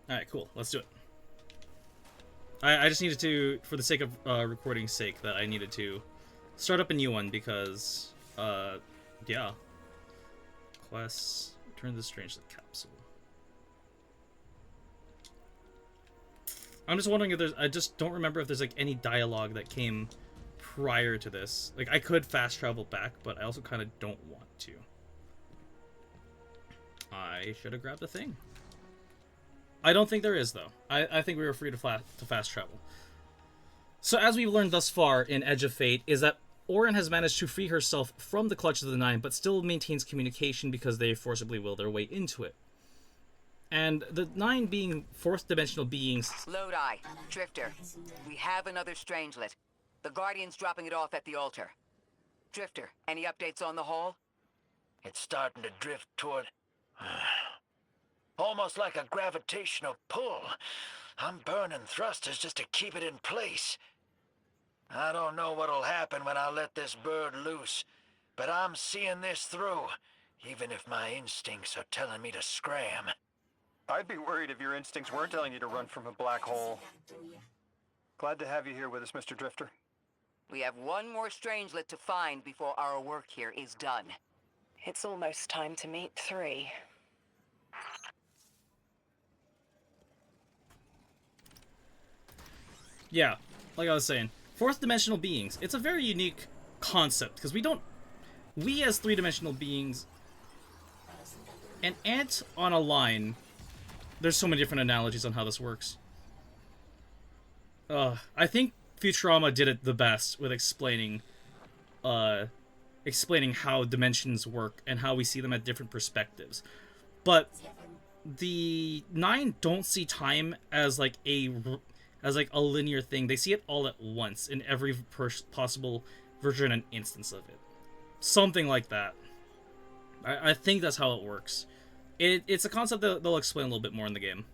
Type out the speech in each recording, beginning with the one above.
Alright, cool. Let's do it. I just needed to, for the sake of recording's sake, that I needed to start up a new one because, yeah. Quests. Return the strange capsule. I'm just wondering if there's... I just don't remember if there's, like, any dialogue that came prior to this. Like, I could fast travel back, but I also kind of don't want to. I should have grabbed the thing. I don't think there is, though. I think we were free to fast travel. So as we've learned thus far in Edge of Fate, is that Orin has managed to free herself from the clutches of the Nine, but still maintains communication because they forcibly will their way into it. And the Nine being fourth-dimensional beings... Lodi, Drifter, we have another Strangelet. The Guardian's dropping it off at the altar. Drifter, any updates on the hall? It's starting to drift toward... almost like a gravitational pull. I'm burning thrusters just to keep it in place. I don't know what'll happen when I let this bird loose, but I'm seeing this through, even if my instincts are telling me to scram. I'd be worried if your instincts weren't telling you to run from a black hole. Glad to have you here with us, Mr. Drifter. We have one more Strangelet to find before our work here is done. It's almost time to meet 3. Yeah, like I was saying, fourth-dimensional beings. It's a very unique concept, because we as three-dimensional beings, an ant on a line, there's so many different analogies on how this works. I think Futurama did it the best with explaining how dimensions work and how we see them at different perspectives. But the Nine don't see time as like a linear thing. They see it all at once in every possible version and instance of it. Something like that. I think that's how it works. It's a concept that they'll explain a little bit more in the game.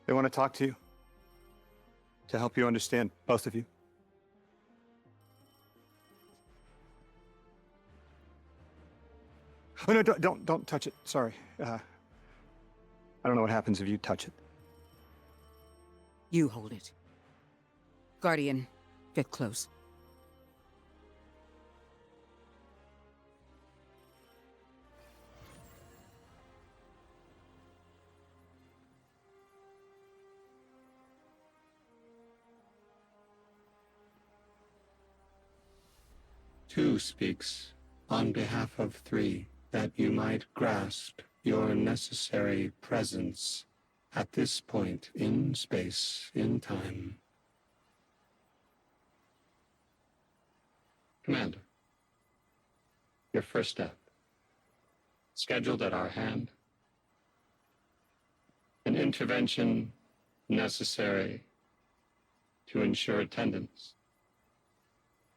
They want to talk to you. To help you understand, both of you. Oh no, don't touch it. Sorry. I don't know what happens if you touch it. You hold it. Guardian, get close. Two speaks on behalf of 3, that you might grasp your necessary presence at this point in space, in time. Commander, your first step, scheduled at our hand. An intervention necessary to ensure attendance.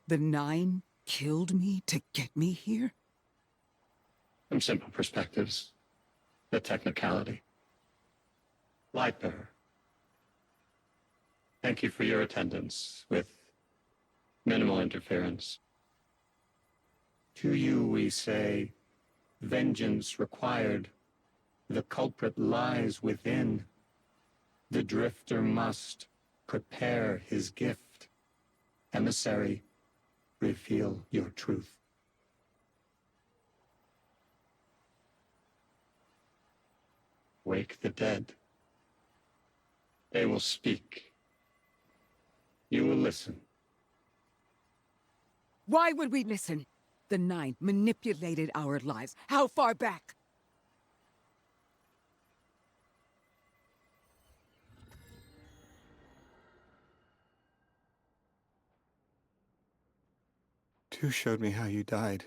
The Nine killed me to get me here? From simple perspectives, the technicality. Lightbearer, thank you for your attendance with minimal interference. To you we say, vengeance required. The culprit lies within. The Drifter must prepare his gift. Emissary, reveal your truth. Wake the dead. They will speak. You will listen. Why would we listen? The Nine manipulated our lives. How far back? too showed me how you died.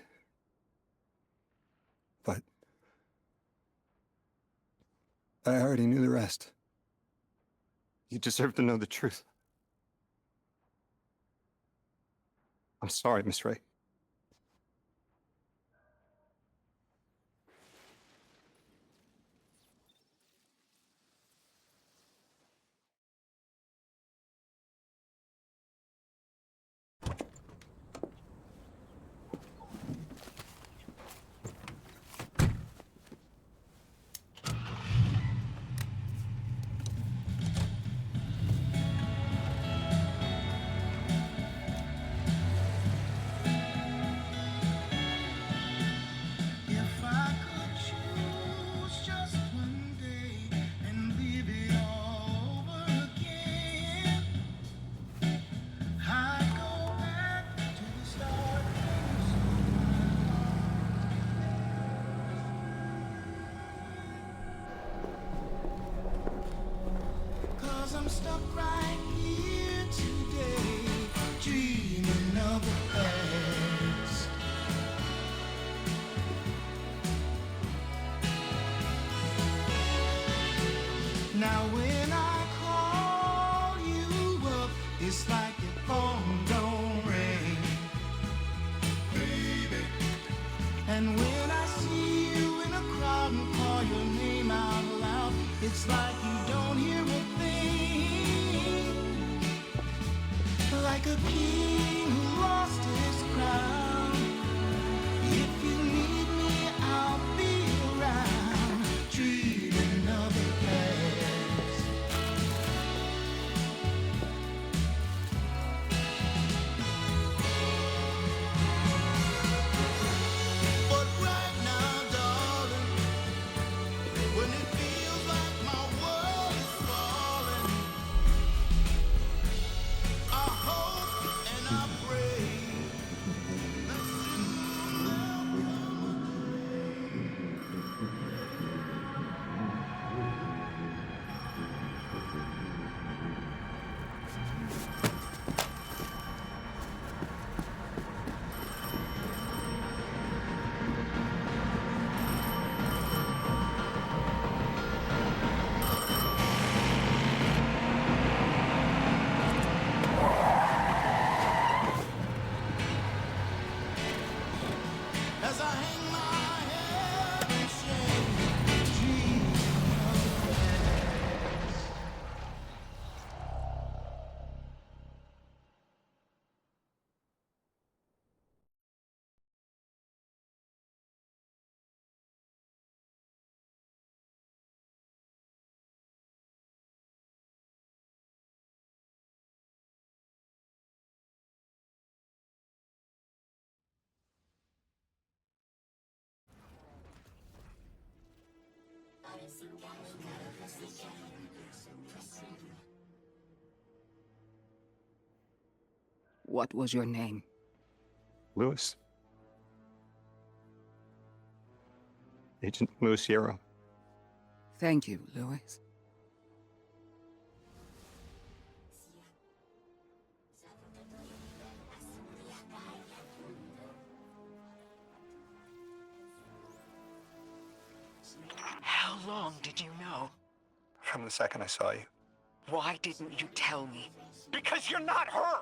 But I already knew the rest. You deserve to know the truth. I'm sorry, Miss Ray. If I could choose just one day and live it all over again, I'd go back to the start cause I'm stuck right here today, dreaming of the past. Now when I call you up, it's like your phone don't ring, baby. And when I see you in a crowd and call your name out loud, it's like you don't hear a thing. Like a king who lost his crown. If you need me, I'll be around, dreaming of the past. But right now, darling, when it feels like my world is falling, I hope and I pray that soon there'll come as I hang my head in shame, dreaming of the past. What was your name? Lewis. Agent Lewis Yarrow. Thank you, Lewis. How long did you know? From the second I saw you. Why didn't you tell me? Because you're not her!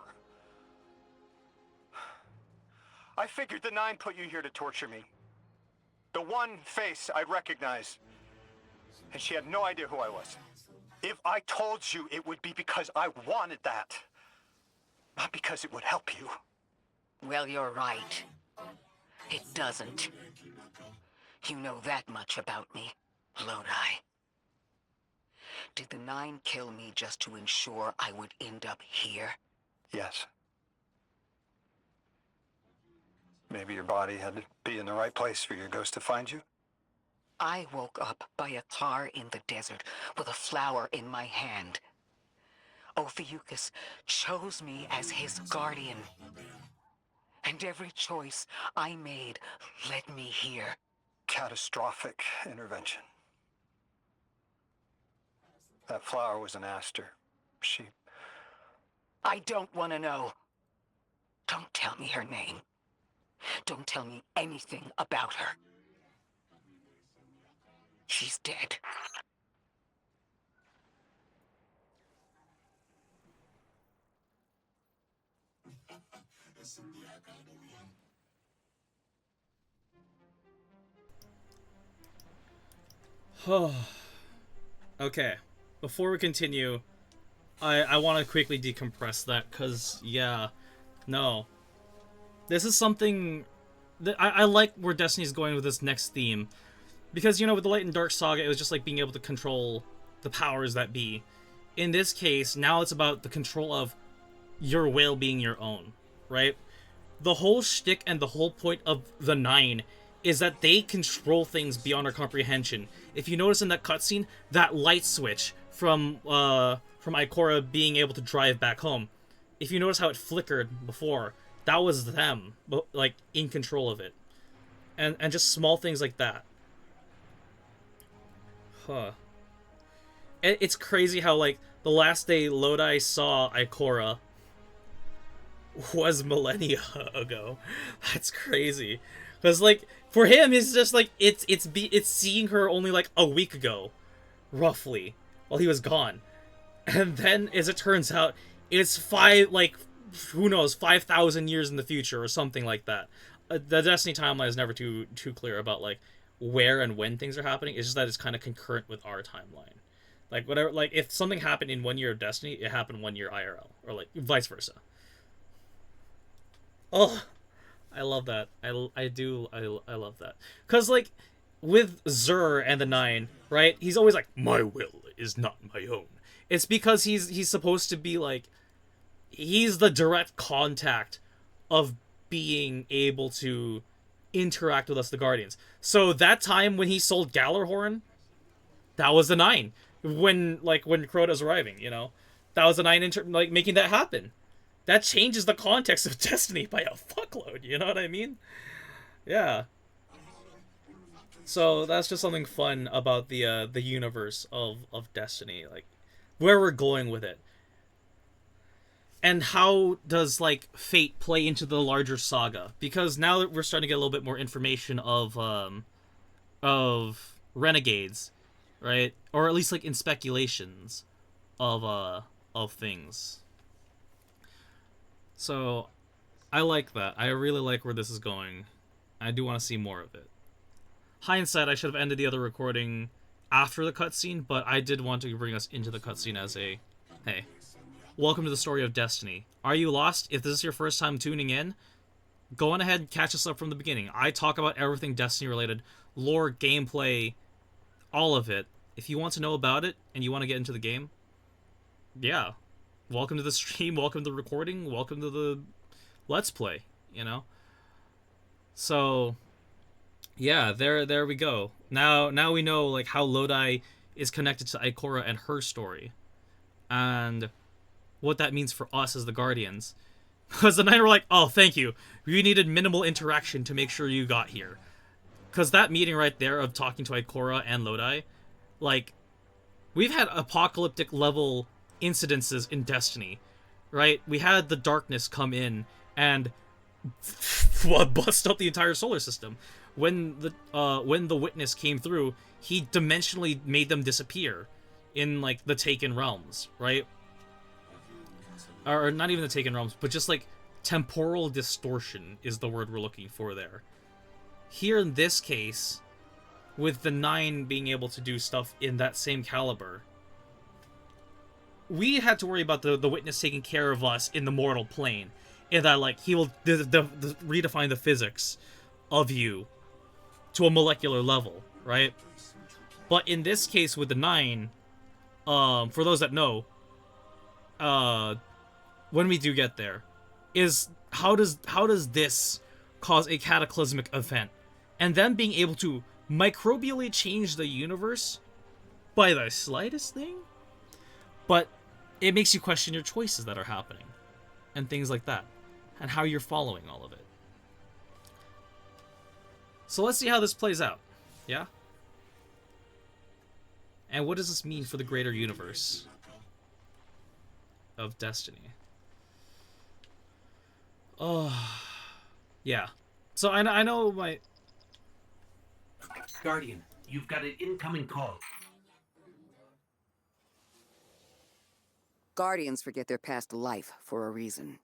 I figured the Nine put you here to torture me. The one face I'd recognize. And she had no idea who I was. If I told you, it would be because I wanted that. Not because it would help you. Well, you're right. It doesn't. You know that much about me, Lodi. Did the Nine kill me just to ensure I would end up here? Yes. Maybe your body had to be in the right place for your ghost to find you? I woke up by a car in the desert with a flower in my hand. Ophiuchus chose me as his guardian. And every choice I made led me here. Catastrophic intervention. That flower was an aster. I don't want to know. Don't tell me her name. Don't tell me anything about her. She's dead. Okay, before we continue, I want to quickly decompress that, because, yeah, no. This is something that I like where Destiny's going with this next theme. Because, you know, with the Light and Dark Saga, it was just like being able to control the powers that be. In this case, now it's about the control of your will being your own, right? The whole shtick and the whole point of the Nine is that they control things beyond our comprehension. If you notice in that cutscene, that light switch from Ikora being able to drive back home, if you notice how it flickered before, that was them, like, in control of it. And just small things like that. Huh. It's crazy how, like, the last day Lodi saw Ikora was millennia ago. That's crazy. Because, like, for him, it's just like it's seeing her only like a week ago, roughly, while he was gone, and then as it turns out, it's who knows, 5,000 years in the future or something like that. The Destiny timeline is never too clear about like where and when things are happening. It's just that it's kind of concurrent with our timeline. Like whatever, like if something happened in 1 year of Destiny, it happened 1 year IRL, or like vice versa. Oh, I love that. I love that. Because, like, with Zur and the Nine, right? He's always like, my will is not my own. It's because he's supposed to be, like, he's the direct contact of being able to interact with us, the Guardians. So that time when he sold Gallarhorn, that was the Nine. When Crota's arriving, you know? That was the Nine, making that happen. That changes the context of Destiny by a fuckload, you know what I mean? Yeah. So that's just something fun about the universe of Destiny, like where we're going with it. And how does like fate play into the larger saga? Because now that we're starting to get a little bit more information of renegades, right? Or at least like in speculations of things. So, I like that. I really like where this is going. I do want to see more of it. Hindsight, I should have ended the other recording after the cutscene, but I did want to bring us into the cutscene as a, hey, welcome to the story of Destiny. Are you lost? If this is your first time tuning in, go on ahead and catch us up from the beginning. I talk about everything Destiny related, lore, gameplay, all of it. If you want to know about it and you want to get into the game, yeah. Welcome to the stream, welcome to the recording, welcome to the Let's Play, you know? So, yeah, there we go. Now we know, like, how Lodi is connected to Ikora and her story. And what that means for us as the Guardians. Because the Nine were like, oh, thank you. We needed minimal interaction to make sure you got here. Because that meeting right there of talking to Ikora and Lodi, like, we've had apocalyptic level incidences in Destiny, right? We had the darkness come in and bust up the entire solar system. When the Witness came through, he dimensionally made them disappear in like the Taken Realms, right? Or not even the Taken Realms, but just like temporal distortion is the word we're looking for there. Here in this case, with the Nine being able to do stuff in that same caliber, we had to worry about the Witness taking care of us in the mortal plane. In that, like, he will redefine the physics of you to a molecular level, right? But in this case with the Nine, for those that know, when we do get there, is how does this cause a cataclysmic event? And them being able to microbially change the universe by the slightest thing? But it makes you question your choices that are happening, and things like that, and how you're following all of it. So let's see how this plays out, yeah? And what does this mean for the greater universe of Destiny? Oh, yeah. So I know my... Guardian, you've got an incoming call. Guardians forget their past life for a reason.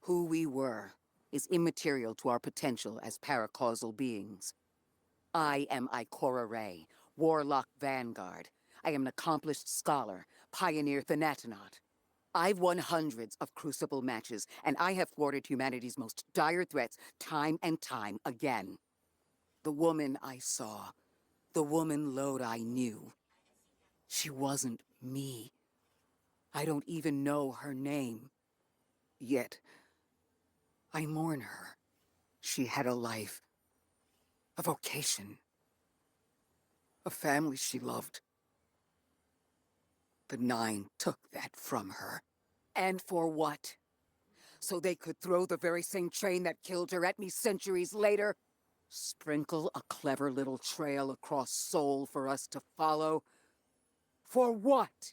Who we were is immaterial to our potential as paracausal beings. I am Ikora Rey, Warlock Vanguard. I am an accomplished scholar, pioneer Thanatonaut. I've won hundreds of Crucible matches, and I have thwarted humanity's most dire threats time and time again. The woman I saw, the woman Lodi knew, she wasn't me. I don't even know her name. Yet, I mourn her. She had a life, a vocation, a family she loved. The Nine took that from her. And for what? So they could throw the very same train that killed her at me centuries later? Sprinkle a clever little trail across Seoul for us to follow? For what?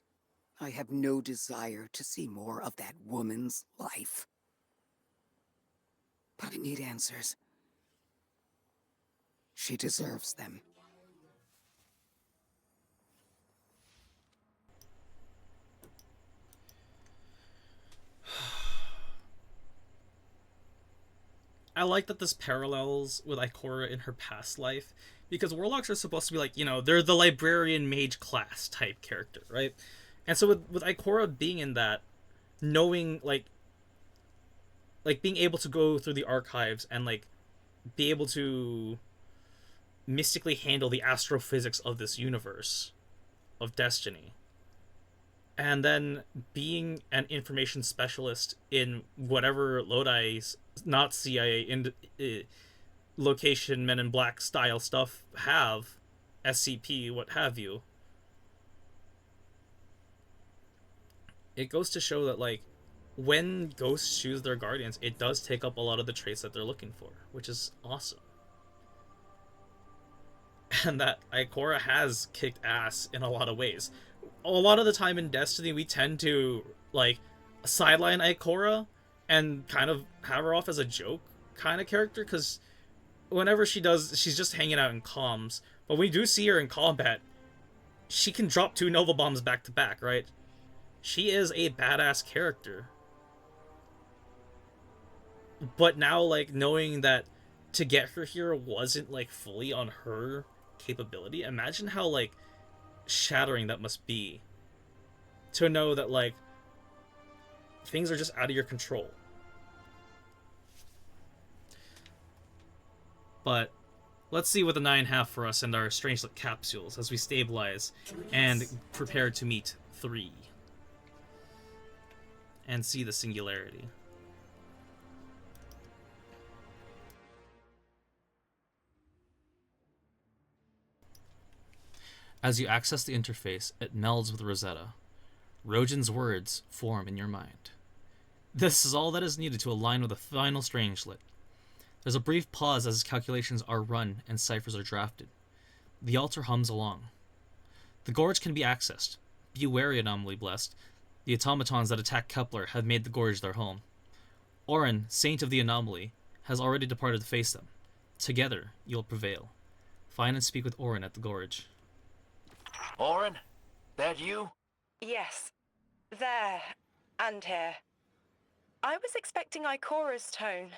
I have no desire to see more of that woman's life. But I need answers. She deserves them. I like that this parallels with Ikora in her past life, because warlocks are supposed to be like, you know, they're the librarian mage class type character, right? And so with Ikora being in that, knowing like being able to go through the archives and like be able to mystically handle the astrophysics of this universe of Destiny, and then being an information specialist in whatever Lodi's not CIA in location Men in Black style stuff have, SCP, what have you. It goes to show that like when ghosts choose their guardians, it does take up a lot of the traits that they're looking for, which is awesome. And that Ikora has kicked ass in a lot of ways. A lot of the time in Destiny, we tend to like sideline Ikora and kind of have her off as a joke kind of character, because whenever she does, she's just hanging out in comms. But when we do see her in combat, she can drop 2 Nova Bombs back to back, right? She is a badass character. But now, like, knowing that to get her here wasn't, like, fully on her capability, imagine how, like, shattering that must be. To know that, like, things are just out of your control. But let's see what the 9 have for us and our Strangelet capsules as we stabilize and prepare to meet 3. And see the singularity. As you access the interface, it melds with Rosetta. Rojan's words form in your mind. This is all that is needed to align with the final Strangelet. There's a brief pause as his calculations are run and ciphers are drafted. The altar hums along. The gorge can be accessed. Be wary, Anomaly Blessed. The automatons that attack Kepler have made the gorge their home. Orin, Saint of the Anomaly, has already departed to face them. Together, you'll prevail. Find and speak with Orin at the gorge. Orin? That you? Yes. There. And here. I was expecting Ikora's tone.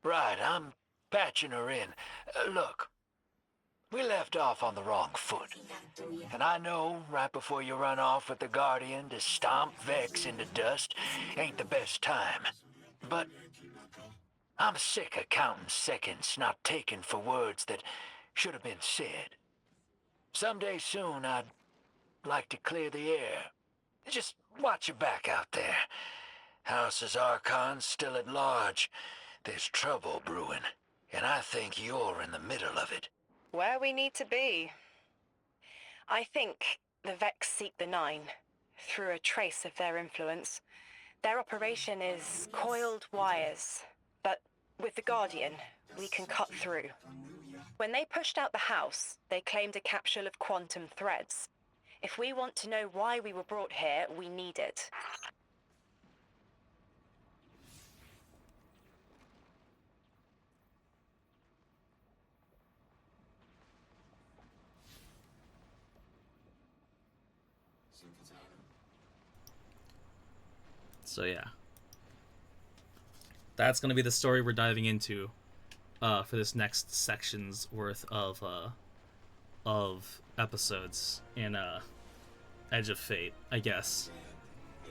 Right, I'm patching her in. Look, we left off on the wrong foot. And I know right before you run off with the Guardian to stomp Vex into dust ain't the best time. But I'm sick of counting seconds not taken for words that should have been said. Someday soon I'd like to clear the air. Just watch your back out there. House's Archon's still at large. There's trouble brewing, and I think you're in the middle of it. Where we need to be. I think the Vex seek the Nine, through a trace of their influence. Their operation is coiled wires, but with the Guardian, we can cut through. When they pushed out the house, they claimed a capsule of quantum threads. If we want to know why we were brought here, we need it. So yeah, that's gonna be the story we're diving into for this next section's worth of episodes in Edge of Fate, I guess.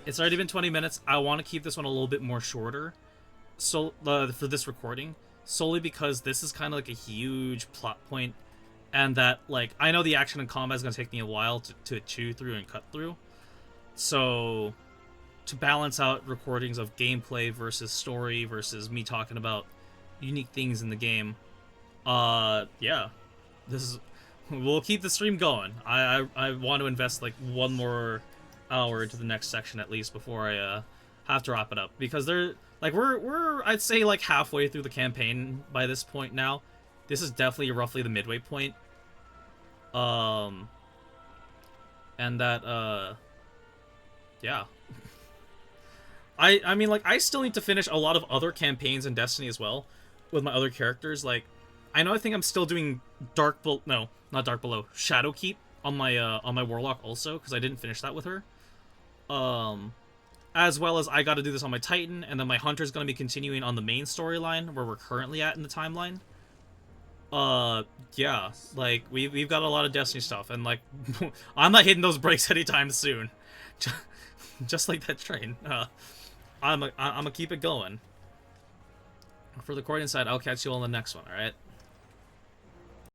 It's already been 20 minutes. I want to keep this one a little bit more shorter, so for this recording, solely because this is kind of like a huge plot point, and that, like, I know the action and combat is gonna take me a while to chew through and cut through. So to balance out recordings of gameplay versus story versus me talking about unique things in the game, yeah, this is, we'll keep the stream going. I want to invest like one more hour into the next section at least before I have to wrap it up, because they're like we're I'd say like halfway through the campaign by this point now. This is definitely roughly the midway point. And that yeah. I mean, like, I still need to finish a lot of other campaigns in Destiny as well with my other characters. Like, I think I'm still doing no, not Dark Below, Shadowkeep on my Warlock also, because I didn't finish that with her. As well as I got to do this on my Titan, and then my Hunter's going to be continuing on the main storyline where we're currently at in the timeline. Yeah, like, we've got a lot of Destiny stuff, and like, I'm not hitting those brakes anytime soon. Just like that train. I'm gonna keep it going. For the recording side, I'll catch you all on the next one, alright?